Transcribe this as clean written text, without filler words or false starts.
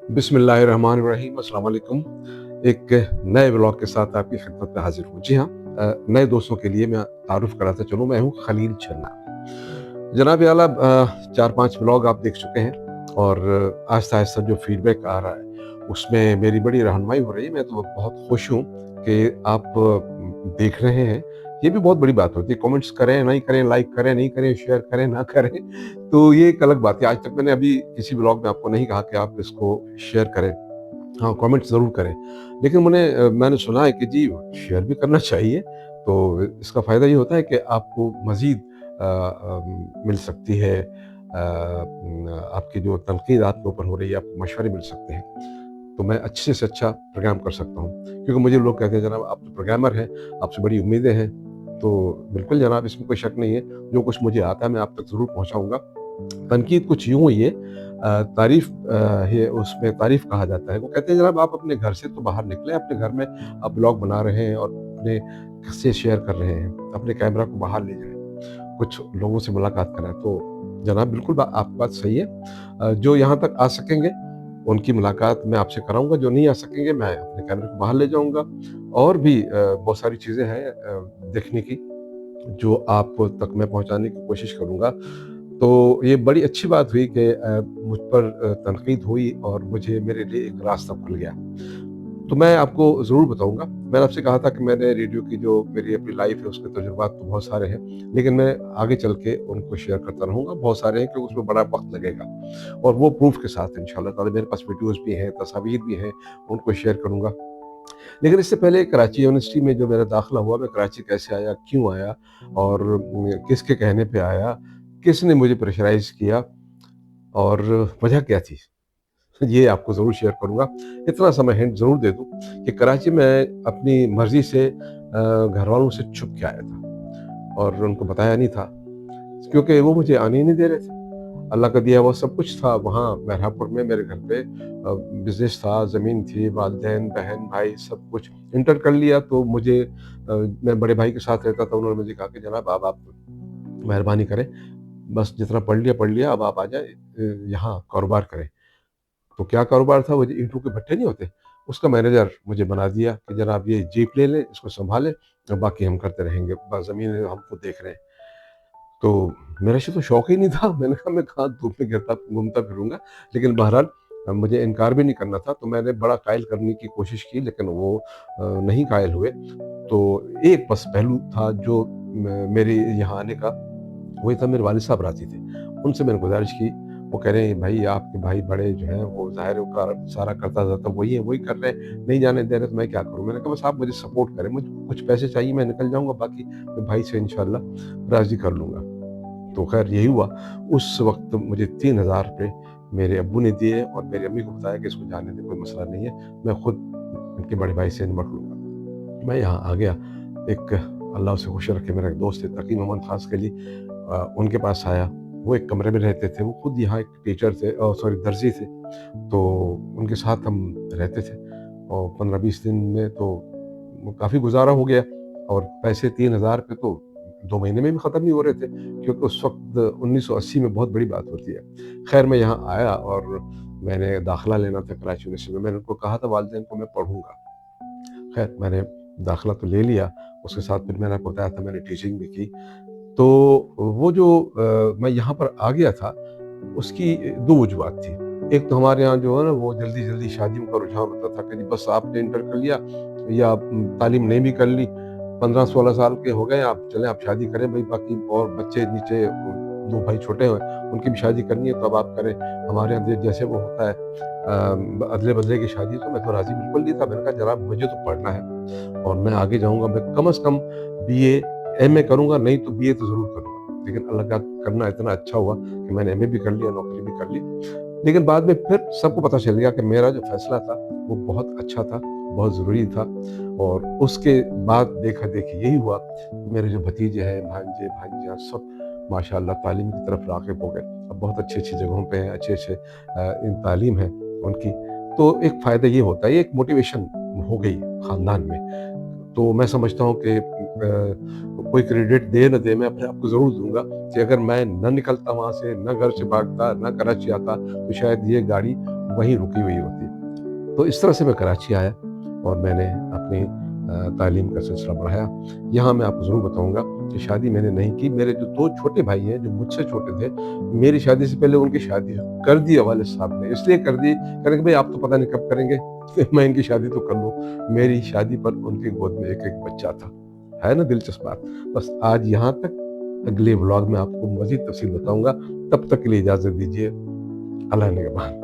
बिस्मिल्लाहिर्रहमानिर्रहीम, अस्सलाम वालेकुम। एक नए व्लॉग के साथ आपकी खिदमत में हाजिर हूँ। जी हाँ, नए दोस्तों के लिए मैं तारुफ़ कराता चलूँ, मैं हूँ खलील छन्ना। जनाब आला, 4-5 व्लॉग आप देख चुके हैं और आहिस्ता-आहिस्ता जो फ़ीडबैक आ रहा है, उसमें मेरी बड़ी रहनुमाई हो रही है। मैं तो बहुत खुश हूँ कि आप देख रहे हैं। ये भी बहुत बड़ी बात होती है, कमेंट्स करें, नहीं करें, लाइक करें, नहीं करें, शेयर करें, ना करें, तो ये एक अलग बात है। आज तक मैंने अभी किसी व्लॉग में आपको नहीं कहा कि आप इसको शेयर करें। हाँ, कमेंट ज़रूर करें। लेकिन मैंने सुना है कि जी शेयर भी करना चाहिए, तो इसका फ़ायदा ये होता है कि आपको मज़ीद मिल सकती है, आपकी जो तनक़ीद आपके ऊपर हो रही है, आपको मशवरे मिल सकते हैं। तो मैं अच्छे से अच्छा प्रोग्राम कर सकता हूँ। क्योंकि मुझे लोग कहते हैं, जनाब आप तो प्रोग्रामर हैं, आपसे बड़ी उम्मीदें हैं। तो बिल्कुल जनाब, इसमें कोई शक नहीं है, जो कुछ मुझे आता है मैं आप तक ज़रूर पहुँचाऊँगा। तनकीद कुछ यूँ हुई है, तारीफ़ है, उसमें तारीफ़ कहा जाता है। वो कहते हैं, जनाब आप अपने घर से तो बाहर निकलें, अपने घर में आप ब्लॉग बना रहे हैं और अपने किस्से शेयर कर रहे हैं, अपने कैमरा को बाहर ले जाएँ, कुछ लोगों से मुलाकात कराएँ। तो जनाब बिल्कुल आपकी बात सही है। जो यहाँ तक आ सकेंगे, उनकी मुलाकात मैं आपसे कराऊँगा, जो नहीं आ सकेंगे मैं अपने कैमरे को बाहर ले जाऊँगा। और भी बहुत सारी चीज़ें हैं देखने की, जो आप तक मैं पहुँचाने की कोशिश करूँगा। तो ये बड़ी अच्छी बात हुई कि मुझ पर तनकीद हुई और मुझे मेरे लिए एक रास्ता खुल गया। तो मैं आपको ज़रूर बताऊँगा। मैंने आपसे कहा था कि मैंने रेडियो की जो मेरी अपनी लाइफ़ है, उसके तजुर्बात तो बहुत सारे हैं, लेकिन मैं आगे चल के उनको शेयर करता रहूँगा। बहुत सारे हैं, क्योंकि उसमें बड़ा वक़्त लगेगा और वो प्रूफ़ के साथ इंशाअल्लाह ताला। मेरे पास वीडियोज़ भी हैं, तस्वीर भी हैं, उनको शेयर करूँगा। लेकिन इससे पहले कराची यूनिवर्सिटी में जो मेरा दाखिला हुआ, मैं कराची कैसे आया, क्यों आया और किसके कहने पे आया, किसने मुझे प्रेशराइज़ किया और वजह क्या थी, ये आपको ज़रूर शेयर करूँगा। इतना सा मैं हिंट ज़रूर दे दूँ कि कराची में अपनी मर्ज़ी से घरवालों से छुप के आया था और उनको बताया नहीं था, क्योंकि वो मुझे आने ही नहीं दे रहे थे। अल्लाह का दिया हुआ सब कुछ था वहाँ मेहरापुर में, मेरे घर पे बिज़नेस था, ज़मीन थी, वालिदैन, बहन, भाई सब कुछ। इंटर कर लिया तो मुझे मैं बड़े भाई के साथ रहता था। उन्होंने मुझे कहा कि जनाब अब आप मेहरबानी करें, बस जितना पढ़ लिया, अब आप आ जाएँ, यहाँ कारोबार करें। तो क्या कारोबार था, वो जो ईंटों के भट्ठे नहीं होते, उसका मैनेजर मुझे बना दिया कि जनाब ये जीप ले लें, इसको सँभालें और बाकी हम करते रहेंगे, बस ज़मीन हमको देख रहे हैं। तो मेरा से तो शौक ही नहीं था। मैंने कहा मैं कहाँ धूप में गिरता घूमता फिरूँगा। लेकिन बहरहाल मुझे इनकार भी नहीं करना था, तो मैंने बड़ा कायल करने की कोशिश की, लेकिन वो नहीं कायल हुए। तो एक बस पहलू था जो मेरे यहाँ आने का, वही था, मेरे वालिद साहब राज़ी थे। उनसे मैंने गुज़ारिश की, वो कह रहे हैं भाई आपके भाई बड़े जो हैं वो ज़ाहिर है वो सारा करता-धरता वही है, वही कर रहे हैं, नहीं जाने दे रहे तो मैं क्या करूँ? मैंने कहा बस आप मुझे सपोर्ट करें, मुझे कुछ पैसे चाहिए, मैं निकल जाऊँगा, बाकी मैं भाई से इंशाअल्लाह राज़ी कर लूँगा। तो ख़ैर यही हुआ। उस वक़्त मुझे 3000 रुपए मेरे अब्बू ने दिए और मेरी अम्मी को बताया कि इसको जाने दे, कोई मसला नहीं है, मैं खुद इनके बड़े भाई से निपट लूँगा। मैं यहाँ आ गया। एक अल्लाह उसे खुश रखे, मेरा एक दोस्त है तकी मोहम्मद खास के लिए, उनके पास आया। वो एक कमरे में रहते थे, वो खुद यहाँ एक टीचर थे, सॉरी दर्जी थे। तो उनके साथ हम रहते थे और 15-20 दिन में तो वो काफ़ी गुज़ारा हो गया और पैसे 3000 रुपए तो 2 महीने में भी ख़त्म नहीं हो रहे थे, क्योंकि उस वक़्त 1980 में बहुत बड़ी बात होती है। ख़ैर मैं यहाँ आया और मैंने दाखिला लेना था कराची यूनिवर्सिटी में। मैंने उनको कहा था वालिदैन को मैं पढ़ूँगा। ख़ैर मैंने दाखिला तो ले लिया, उसके साथ फिर मैंने आपको बताया था मैंने टीचिंग भी की। तो वो जो मैं यहाँ पर आ गया था, उसकी 2 वजूहात थी। एक तो हमारे यहाँ जो है ना, वो जल्दी-जल्दी शादियों का रुझान होता था कि जी बस आपने इंटर कर लिया या तालीम नहीं भी कर ली, 15-16 साल के हो गए, आप चलें आप शादी करें भई, बाकी और बच्चे नीचे 2 भाई छोटे हैं, उनकी भी शादी करनी है तो अब आप करें। हमारे यहाँ जैसे वो होता है अदले-बदले की शादी, तो मैं तो राज़ी बिल्कुल नहीं था। मैंने कहा जनाब मुझे तो पढ़ना है और मैं आगे जाऊँगा, मैं कम से कम बीए, एमए करूँगा, नहीं तो बीए तो ज़रूर करूँगा। लेकिन अल्लाह का करना इतना अच्छा हुआ कि मैंने एमए भी कर लिया, नौकरी भी कर ली। लेकिन बाद में फिर सबको पता चल गया कि मेरा जो फ़ैसला था, वो बहुत अच्छा था, बहुत ज़रूरी था और उसके बाद देखा-देखी यही हुआ, मेरे जो भतीजे हैं, भांजे, भांजियाँ सब माशाअल्लाह तालीम की तरफ राग़िब हो गए। अब बहुत अच्छी-अच्छी जगहों पे हैं, अच्छे-अच्छे इन तालीम है उनकी। तो एक फ़ायदा ये होता है, ये एक मोटिवेशन हो गई ख़ानदान में। तो मैं समझता हूँ कि कोई क्रेडिट दे न दे, मैं अपने आप को ज़रूर दूँगा कि अगर मैं न निकलता वहाँ से, न घर से भागता, न कराची आता, तो शायद ये गाड़ी वहीं रुकी हुई होती। तो इस तरह से मैं कराची आया और मैंने अपनी तालीम का सिलसिला बढ़ाया। यहाँ मैं आपको ज़रूर बताऊँगा कि शादी मैंने नहीं की। मेरे जो 2 छोटे भाई हैं, जो मुझसे छोटे थे, मेरी शादी से पहले उनकी शादी कर दी है वालिद साहब ने। इसलिए कर दी, कह रहे कि भई आप तो पता नहीं कब करेंगे, मैं इनकी शादी तो कर लूँ। मेरी शादी पर उनकी गोद में एक-एक बच्चा था। है ना दिलचस्प बात? बस आज यहाँ तक, अगले व्लॉग में आपको मज़ीद तफ़सील बताऊँगा। तब तक के लिए इजाज़त दीजिए। अल्लाह ने के बाद।